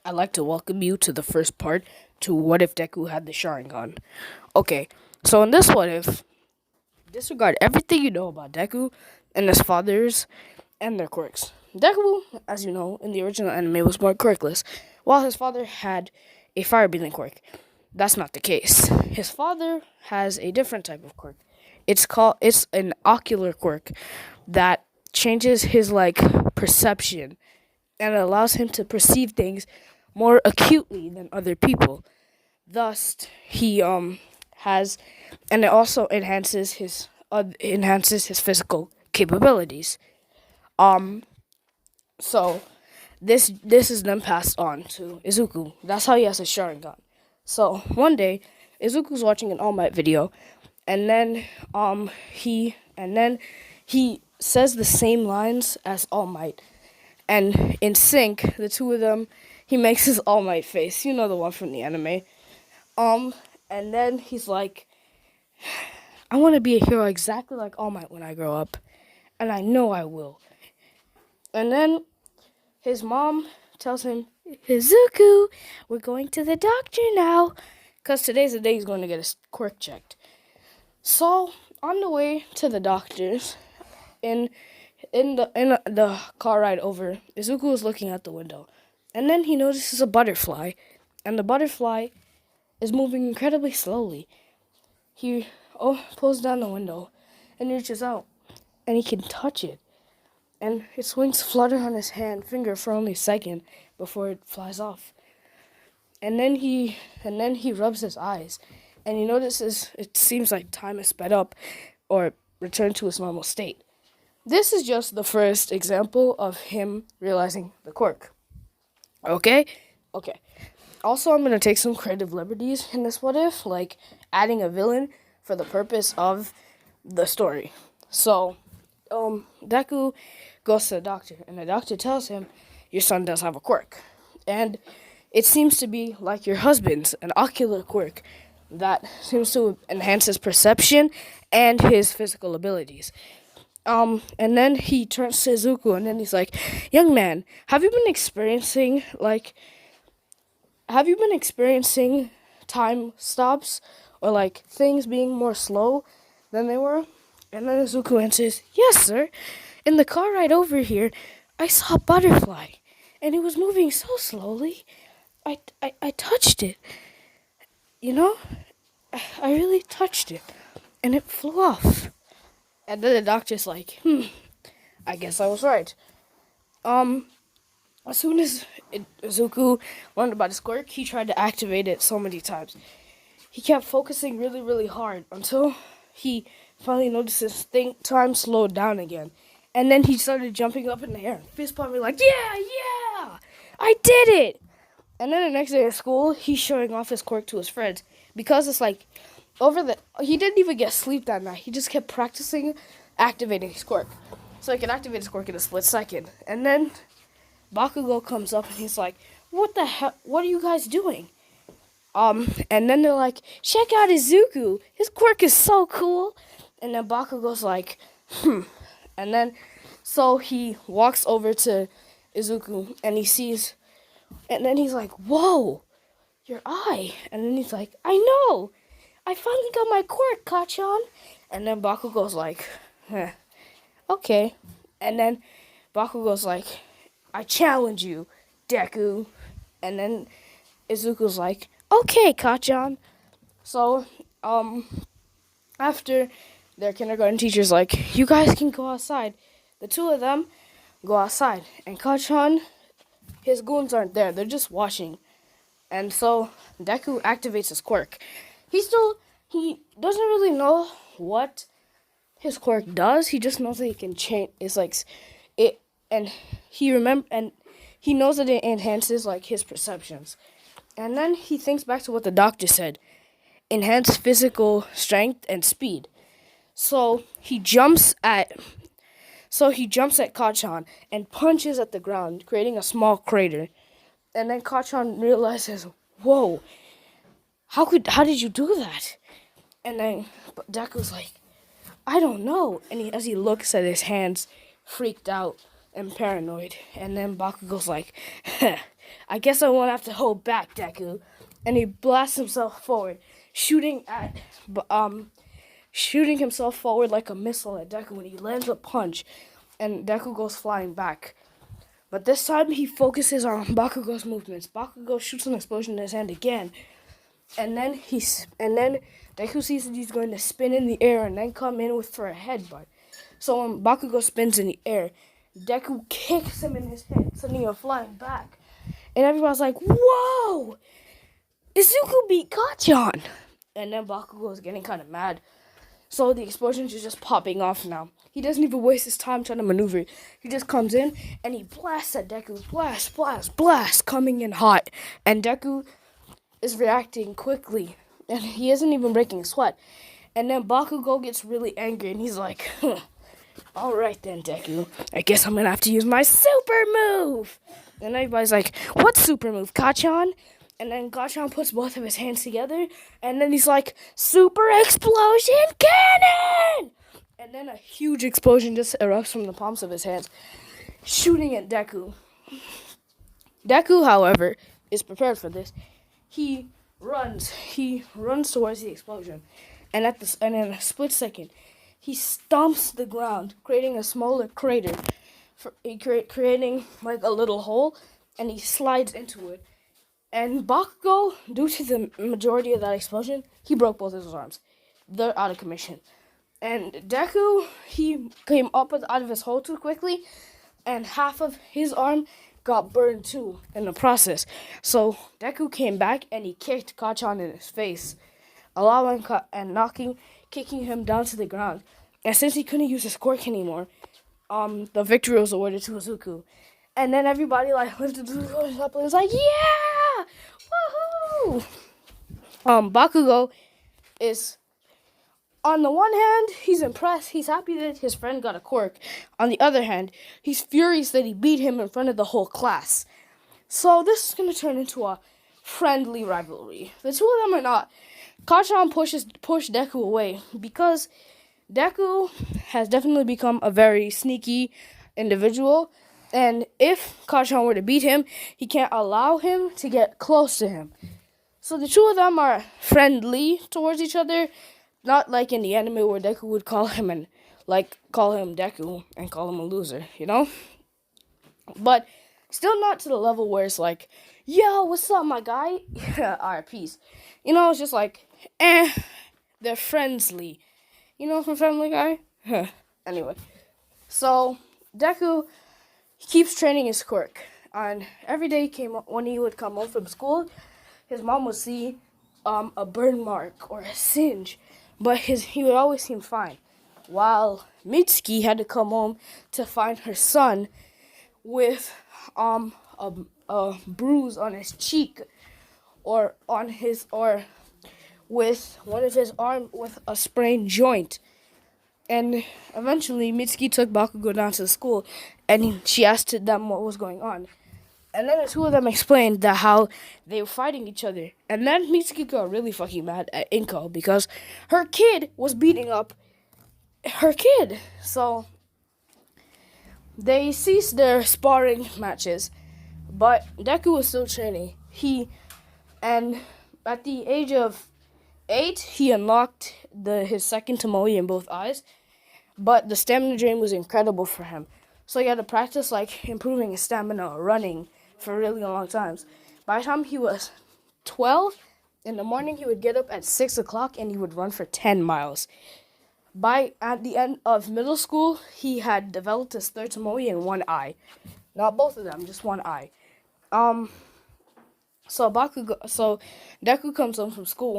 I'd like to welcome you to the first part to What If Deku Had the Sharingan. Okay, so in this What If, disregard everything you know about Deku and his fathers and their quirks. Deku, as you know, in the original anime was more quirkless, while his father had a fire breathing quirk. That's not the case. His father has a different type of quirk. It's an ocular quirk that changes his perception and it allows him to perceive things more acutely than other people. Thus, he has, and it also enhances his physical capabilities. Um, so this is then passed on to Izuku. That's how he has his Sharingan. So one day, Izuku's watching an All Might video, and then he says the same lines as All Might, and in sync, the two of them, he makes his All Might face. You know, the one from the anime. Um, and then he's like, I want to be a hero exactly like All Might when I grow up, and I know I will. And then his mom tells him, Izuku, we're going to the doctor now, because today's the day he's going to get his quirk checked. So on the way to the doctor's, in the car ride over, Izuku is looking out the window, and then he notices a butterfly, and the butterfly is moving incredibly slowly. He pulls down the window and reaches out, and he can touch it, and its wings flutter on his finger for only a second before it flies off. And then he rubs his eyes, and he notices it seems like time has sped up or returned to its normal state. This is just the first example of him realizing the quirk. Okay? Okay. Also, I'm going to take some creative liberties in this what if, like adding a villain for the purpose of the story. So, Deku goes to the doctor, and the doctor tells him, your son does have a quirk. And it seems to be like your husband's, an ocular quirk that seems to enhance his perception and his physical abilities. And then he turns to Izuku, and then he's like, young man, have you been experiencing time stops or like things being more slow than they were? And then Izuku answers, yes, sir. In the car ride over here, I saw a butterfly, and it was moving so slowly. I touched it. You know, I really touched it, and it flew off. And then the doctor's like, I guess I was right. As soon as Izuku learned about his quirk, he tried to activate it so many times. He kept focusing really, really hard until he finally notices time slowed down again. And then he started jumping up in the air and fist pumping like, yeah, I did it! And then the next day at school, he's showing off his quirk to his friends. Because it's like, he didn't even get sleep that night. He just kept practicing activating his quirk. So he could activate his quirk in a split second. And then Bakugo comes up and he's like, what the hell? What are you guys doing? And then they're like, check out Izuku. His quirk is so cool. And then Bakugo's like, And then, so he walks over to Izuku and he sees, and then he's like, whoa, your eye. And then he's like, I know. I finally got my quirk, Kachan. And then Bakugo's like, okay. And then Bakugo's like, I challenge you, Deku. And then Izuku's like, okay, Kachan. So, after their kindergarten teacher's like, you guys can go outside. The two of them go outside. And Kachan, his goons aren't there. They're just watching. And so Deku activates his quirk. He doesn't really know what his quirk does. He just knows that he can change. It's like it, and he knows that it enhances like his perceptions. And then he thinks back to what the doctor said: enhance physical strength and speed. So he jumps at Kachan and punches at the ground, creating a small crater. And then Kachan realizes, whoa, how did you do that? And then Deku's like, I don't know. And as he looks at his hands, freaked out and paranoid. And then Bakugo's like, I guess I won't have to hold back, Deku. And he blasts himself forward, shooting himself forward like a missile at Deku when he lands a punch, and Deku goes flying back. But this time he focuses on Bakugo's movements. Bakugo shoots an explosion in his hand again, and then Deku sees that he's going to spin in the air and then come in for a headbutt. So when Bakugo spins in the air, Deku kicks him in his head, sending him flying back. And everybody's like, "Whoa! Izuku beat Kacchan!" And then Bakugo is getting kind of mad. So the explosions are just popping off now. He doesn't even waste his time trying to maneuver. He just comes in and he blasts at Deku. Blast, blast, blast, coming in hot. And Deku is reacting quickly. And he isn't even breaking a sweat. And then Bakugo gets really angry and he's like, "Alright then, Deku. I guess I'm gonna have to use my super move." And everybody's like, "What super move, Kacchan?" And then Kacchan puts both of his hands together, and then he's like, "Super explosion cannon!" And then a huge explosion just erupts from the palms of his hands, shooting at Deku. Deku, however, is prepared for this. He runs towards the explosion, and in a split second, he stomps the ground, creating a smaller crater, creating like a little hole, and he slides into it. And Bakugo, due to the majority of that explosion, he broke both of his arms. They're out of commission. And Deku, he came up out of his hole too quickly, and half of his arm got burned too in the process. So Deku came back and he kicked Kacchan in his face, kicking him down to the ground. And since he couldn't use his quirk anymore, the victory was awarded to Izuku. And then everybody lifted Izuku up and was like, "Yeah! Woohoo!" Bakugo is, on the one hand, he's impressed. He's happy that his friend got a quirk. On the other hand, he's furious that he beat him in front of the whole class. So this is going to turn into a friendly rivalry. The two of them are not. Kacchan pushed Deku away because Deku has definitely become a very sneaky individual. And if Kacchan were to beat him, he can't allow him to get close to him. So the two of them are friendly towards each other, not like in the anime where Deku would call him Deku and call him a loser, you know? But still not to the level where it's like, "Yo, what's up, my guy?" Alright, peace. You know, it's just like, they're friendly. You know, from Family Guy? Anyway, so Deku keeps training his quirk. And every day when he would come home from school, his mom would see a burn mark or a singe, but he would always seem fine. While Mitsuki had to come home to find her son with a bruise on his cheek, or with one of his arm with a sprained joint. And eventually, Mitsuki took Bakugo down to the school, and she asked them what was going on. And then the two of them explained that how they were fighting each other. And then Mitsuki got really fucking mad at Inko because her kid was beating up her kid. So they ceased their sparring matches, but Deku was still training. And at the age of 8, he unlocked his second Tomoe in both eyes. But the stamina drain was incredible for him. So he had to practice improving his stamina or running for really long times. By the time he was 12, in the morning he would get up at 6 o'clock and he would run for 10 miles. At the end of middle school, he had developed his third Tomoe in one eye. Not both of them, just one eye. So Deku comes home from school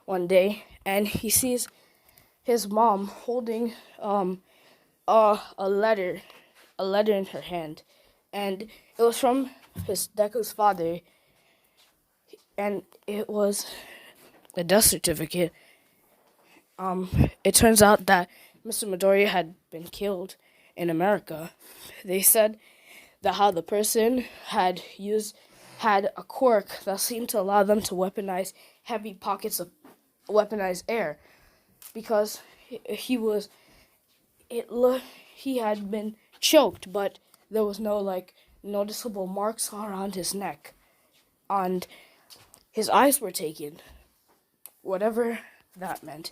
one day, and he sees his mom holding a letter in her hand, and it was from Deku's father, and it was a death certificate. It turns out that Mr. Midoriya had been killed in America. They said that how the person had a quirk that seemed to allow them to weaponize heavy pockets of weaponized air, because he had been choked, but there was no noticeable marks around his neck, and his eyes were taken. Whatever that meant.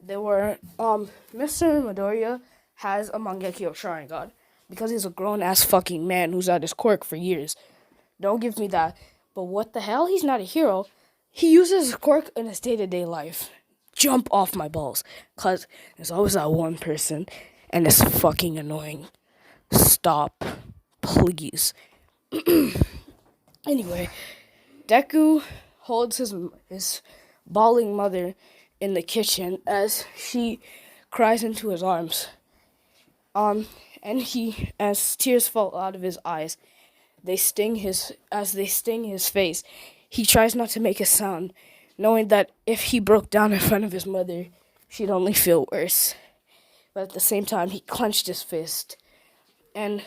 There were Mr. Midoriya has a Mangekyo Sharingan because he's a grown ass fucking man who's at his quirk for years. Don't give me that. But what the hell? He's not a hero. He uses his quirk in his day-to-day life. Jump off my balls. Cause there's always that one person and it's fucking annoying. Stop. Please. Anyway, Deku holds his bawling mother in the kitchen as she cries into his arms. And as tears fall out of his eyes, they sting his face. He tries not to make a sound, knowing that if he broke down in front of his mother, she'd only feel worse. But at the same time, he clenched his fist, and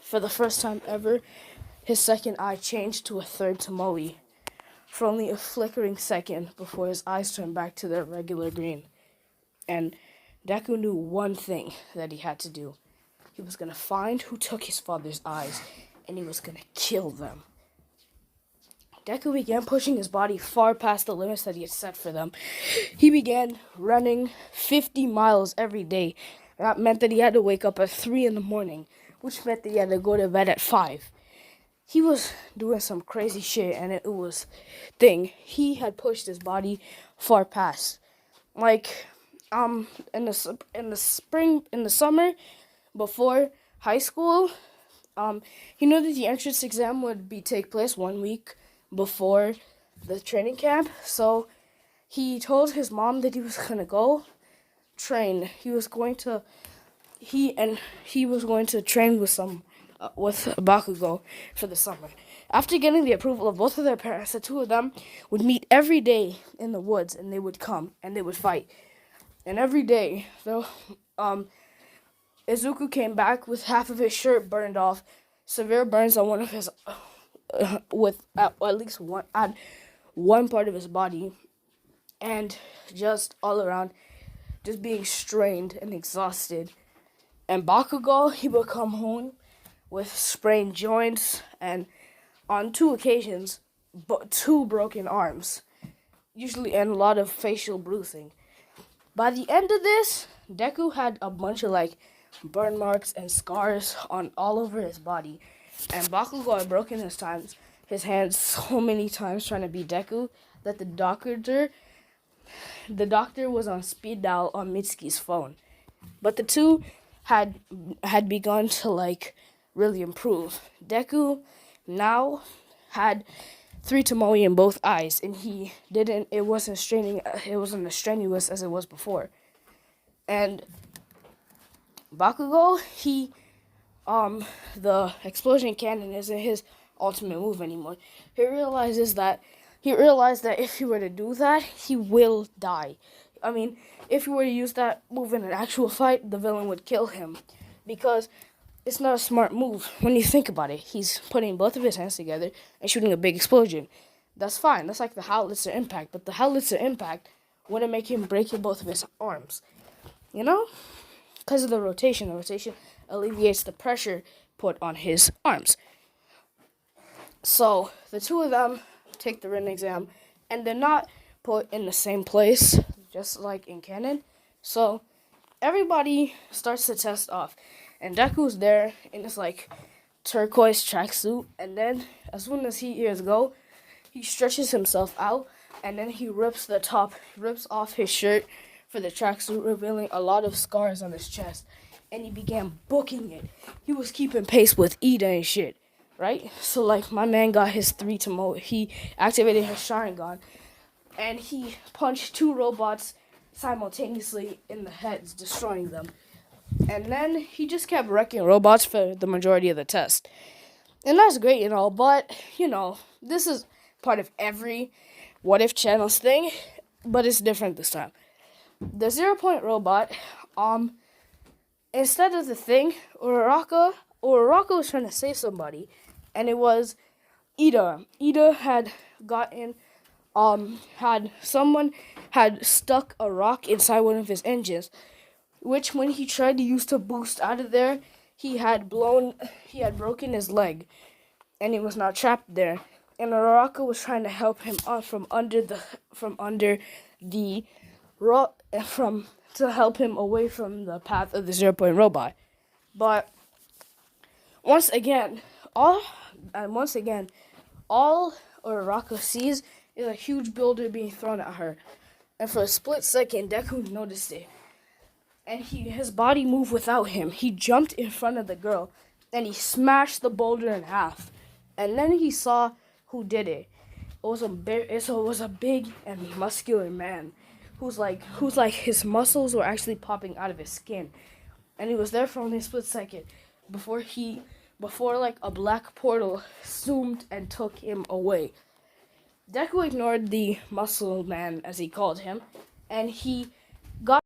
for the first time ever, his second eye changed to a third Tomoe for only a flickering second before his eyes turned back to their regular green. And Deku knew one thing that he had to do. He was going to find who took his father's eyes, and he was going to kill them. Deku began pushing his body far past the limits that he had set for them. He began running 50 miles every day. That meant that he had to wake up at 3 in the morning, which meant that he had to go to bed at 5. He was doing some crazy shit, and it was he had pushed his body far past. Like, in the summer, before high school, he knew that the entrance exam would take place 1 week before the training camp. So he told his mom that he was gonna go train. He was going to train with Bakugo for the summer. After getting the approval of both of their parents, the two of them would meet every day in the woods, and they would come and they would fight. And every day, Izuku came back with half of his shirt burned off, severe burns on one of his, at least one part of his body, and just all around, just being strained and exhausted. And Bakugo, he would come home with sprained joints and, on 2 occasions, 2 broken arms, usually, and a lot of facial bruising. By the end of this, Deku had a bunch of burn marks and scars on all over his body, and Bakugo had broken his hands so many times trying to beat Deku that the doctor was on speed dial on Mitsuki's phone. But the two had begun to really improve. Deku now had 3 Tomoe in both eyes, and it wasn't as strenuous as it was before. And Bakugo, the explosion cannon isn't his ultimate move anymore. He realized that if he were to do that, he will die. I mean, if he were to use that move in an actual fight, the villain would kill him, because it's not a smart move when you think about it. He's putting both of his hands together and shooting a big explosion. That's fine. That's like the Howitzer impact. But the Howitzer impact wouldn't make him break both of his arms. You know? Because of the rotation. The rotation alleviates the pressure put on his arms. So, the two of them take the written exam. And they're not put in the same place, just like in canon. So, everybody starts the test off. And Deku's there in this turquoise tracksuit, and then as soon as he hears go, he stretches himself out, and then he rips off his shirt for the tracksuit, revealing a lot of scars on his chest, and he began booking it. He was keeping pace with Ida and shit, right? So my man got his 3 Tomoe, he activated his Sharingan, and he punched 2 robots simultaneously in the heads, destroying them. And then he just kept wrecking robots for the majority of the test. And that's great and all, but, this is part of every What If Channels thing, but it's different this time. The 0 Point robot, instead of the thing, Uraraka was trying to save somebody, and it was Ida. Ida had someone had stuck a rock inside one of his engines, which when he tried to use to boost out of there, he had broken his leg, and he was now trapped there. And Araka was trying to help him up from under the rock from to help him away from the path of the 0 Point robot. But once again, all all Araka sees is a huge boulder being thrown at her. And for a split second, Deku noticed it. And his body moved without him. He jumped in front of the girl, and he smashed the boulder in half. And then he saw who did it. It was a big and muscular man, who's like his muscles were actually popping out of his skin, and he was there for only a split second before like a black portal zoomed and took him away. Deku ignored the muscle man, as he called him, and he got.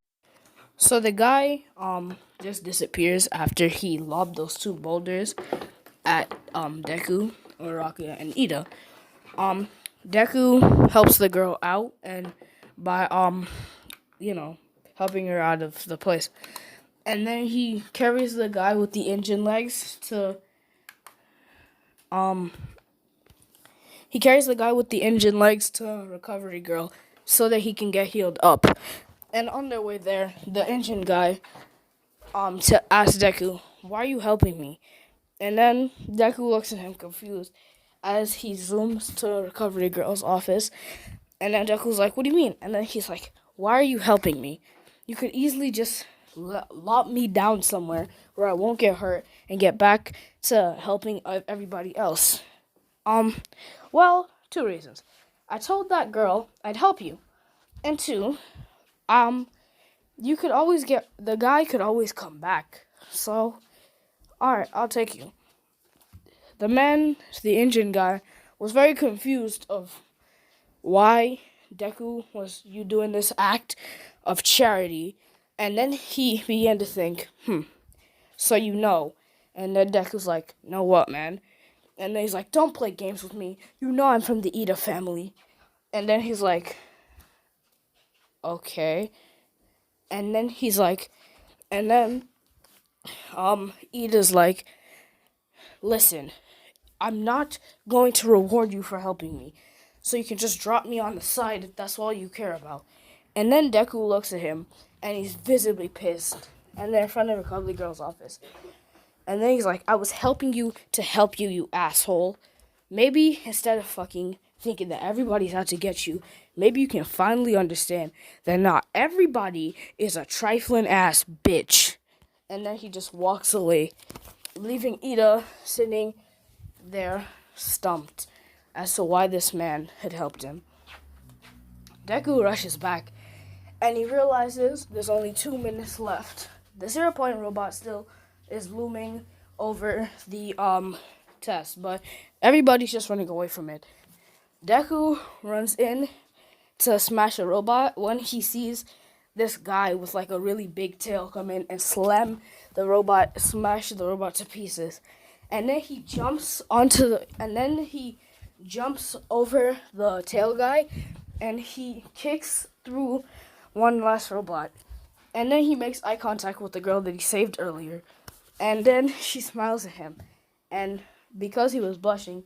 So the guy just disappears after he lobbed those two boulders at Deku, Araka, and Ida. Deku helps the girl out and by helping her out of the place. And then he carries the guy with the engine legs to Recovery Girl so that he can get healed up. And on their way there, the engine guy to ask Deku, "Why are you helping me?" And then Deku looks at him confused as he zooms to Recovery Girl's office. And then Deku's like, "What do you mean?" And then he's like, "Why are you helping me? You could easily just lock me down somewhere where I won't get hurt and get back to helping everybody else." Well, two reasons. I told that girl I'd help you. And two, the guy could always come back. So, alright, I'll take you. The engine guy, was very confused of why Deku was you doing this act of charity. And then he began to think, so you know. And then Deku's like, "Know what, man?" And then he's like, "Don't play games with me. You know I'm from the Ida family." And then he's like, "Okay." And then Ida's like, "Listen, I'm not going to reward you for helping me. So you can just drop me on the side if that's all you care about." And then Deku looks at him, and he's visibly pissed. And they're in front of Recovery Girl's office. And then he's like, "I was helping you to help you, you asshole. Maybe instead of fucking thinking that everybody's out to get you, maybe you can finally understand that not everybody is a trifling ass bitch." And then he just walks away, leaving Ida sitting there stumped as to why this man had helped him. Deku rushes back, and he realizes there's only 2 minutes left. The 0 Point robot still is looming over the test, but everybody's just running away from it. Deku runs in to smash a robot when he sees this guy with like a really big tail come in and smash the robot to pieces. And then he jumps over the tail guy, and he kicks through one last robot. And then he makes eye contact with the girl that he saved earlier. And then she smiles at him. And because he was blushing,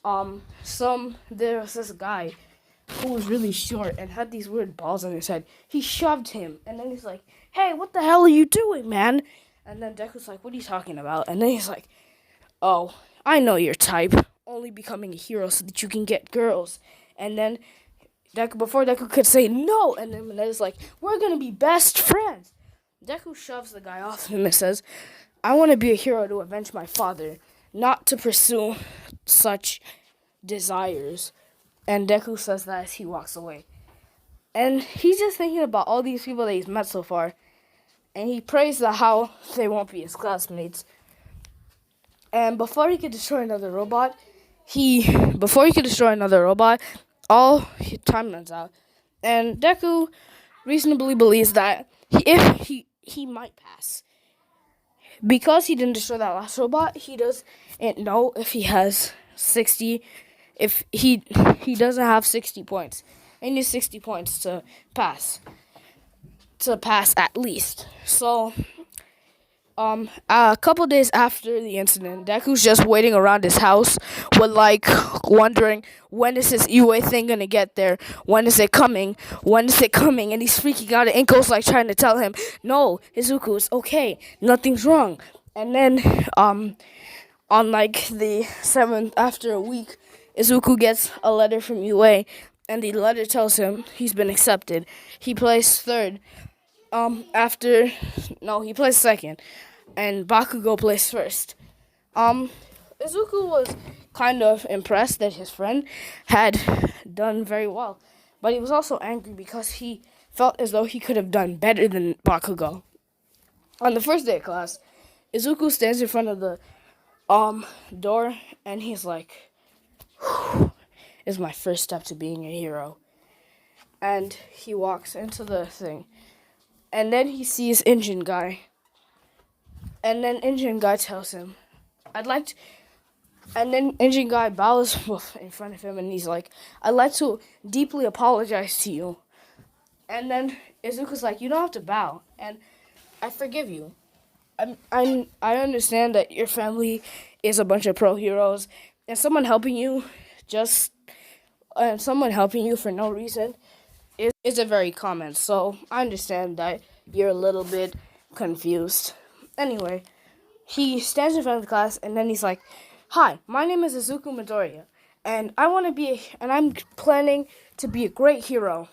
there was this guy who was really short and had these weird balls on his head. He shoved him, and then he's like, "Hey, what the hell are you doing, man?" And then Deku's like, "What are you talking about?" And then he's like, "Oh, I know your type. Only becoming a hero so that you can get girls." And then before Deku could say no, and then Minetta's like, "We're gonna be best friends." Deku shoves the guy off him and says, "I want to be a hero to avenge my father, not to pursue such desires." And Deku says that as he walks away. And he's just thinking about all these people that he's met so far. And he prays that how they won't be his classmates. And before he could destroy another robot, all time runs out. And Deku reasonably believes that if he might pass. Because he didn't destroy that last robot, he doesn't know if he has 60. If he doesn't have 60 points. He needs 60 points to pass. To pass at least. So A couple days after the incident, Deku's just waiting around his house with like wondering when is this UA thing gonna get there? When is it coming? When is it coming? And he's freaking out. And Inko's like trying to tell him, "No, Izuku, it's okay. Nothing's wrong." And then on like the 7th, after a week, Izuku gets a letter from UA, and the letter tells him he's been accepted. He plays third. After no, he plays second, and Bakugo plays first. Izuku was kind of impressed that his friend had done very well, but he was also angry because he felt as though he could have done better than Bakugo. On the first day of class, Izuku stands in front of the door, and he's like, "This is my first step to being a hero." And he walks into the thing, and then he sees Engine Guy, and then Engine Guy tells him, "I'd like to." And then Engine Guy bows in front of him, and he's like, "I'd like to deeply apologize to you." And then Izuku's like, "You don't have to bow, and I forgive you. I understand that your family is a bunch of pro heroes, and someone helping you for no reason is a very common. So I understand that you're a little bit confused." Anyway, he stands in front of the class, and then he's like, "Hi, my name is Izuku Midoriya, and I'm planning to be a great hero.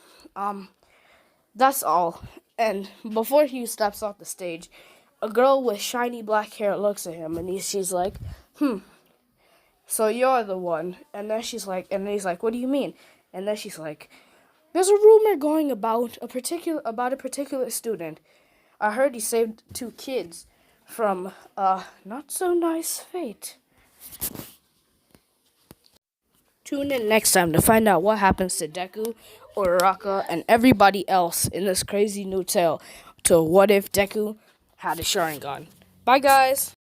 That's all." And before he steps off the stage, a girl with shiny black hair looks at him, and she's like, "So you're the one." And then he's like, "What do you mean?" And then she's like, "There's a rumor going about a particular student. I heard he saved 2 kids from a not so nice fate." Tune in next time to find out what happens to Deku, Uraraka, and everybody else in this crazy new tale to What If Deku Had a Sharingan. Bye, guys!